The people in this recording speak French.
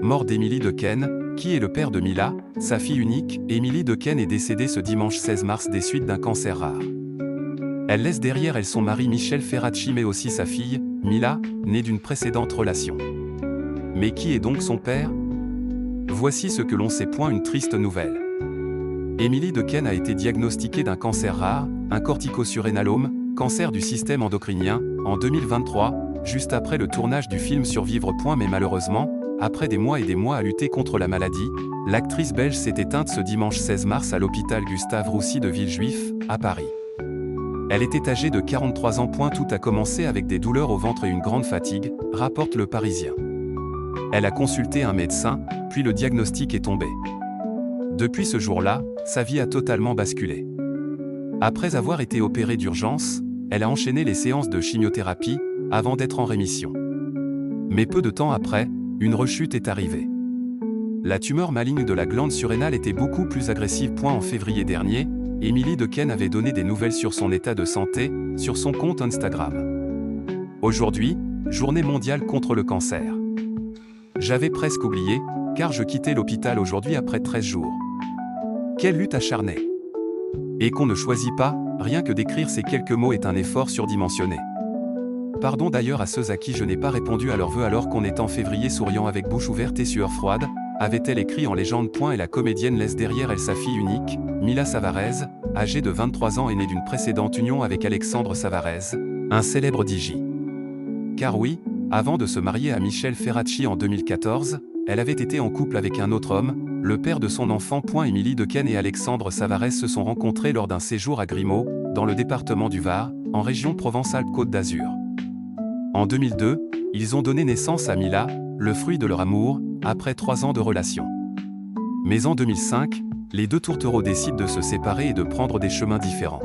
mort d'Émilie Dequesne, qui est le père de Mila, sa fille unique. Émilie Dequesne est décédée ce dimanche 16 mars des suites d'un cancer rare. Elle laisse derrière elle son mari Michel Ferracci mais aussi sa fille, Mila, née d'une précédente relation. Mais qui est donc son père? Voici ce que l'on sait. Une triste nouvelle. Émilie Dequesne a été diagnostiquée d'un cancer rare, un corticosurrénalome, cancer du système endocrinien, en 2023, juste après le tournage du film Survivre. Mais malheureusement, après des mois et des mois à lutter contre la maladie, l'actrice belge s'est éteinte ce dimanche 16 mars à l'hôpital Gustave Roussy de Villejuif, à Paris. Elle était âgée de 43 ans. Tout a commencé avec des douleurs au ventre et une grande fatigue, rapporte Le Parisien. Elle a consulté un médecin, puis le diagnostic est tombé. Depuis ce jour-là, sa vie a totalement basculé. Après avoir été opérée d'urgence, elle a enchaîné les séances de chimiothérapie, avant d'être en rémission. Mais peu de temps après, une rechute est arrivée. La tumeur maligne de la glande surrénale était beaucoup plus agressive. En février dernier, Émilie Dequesne avait donné des nouvelles sur son état de santé, sur son compte Instagram. Aujourd'hui, journée mondiale contre le cancer. J'avais presque oublié, car je quittais l'hôpital aujourd'hui après 13 jours. Quelle lutte acharnée! Et qu'on ne choisit pas, rien que d'écrire ces quelques mots est un effort surdimensionné. Pardon d'ailleurs à ceux à qui je n'ai pas répondu à leurs vœux alors qu'on est en février. Souriant avec bouche ouverte et sueur froide, avait-elle écrit en légende. Et la comédienne laisse derrière elle sa fille unique, Mila Savarez, âgée de 23 ans et née d'une précédente union avec Alexandre Savarez, un célèbre DJ. Car oui, avant de se marier à Michel Ferracci en 2014, elle avait été en couple avec un autre homme, le père de son enfant. Émilie Dequesne et Alexandre Savarez se sont rencontrés lors d'un séjour à Grimaud, dans le département du Var, en région Provence-Alpes-Côte d'Azur. En 2002, ils ont donné naissance à Mila, le fruit de leur amour, après 3 ans de relation. Mais en 2005, les deux tourtereaux décident de se séparer et de prendre des chemins différents.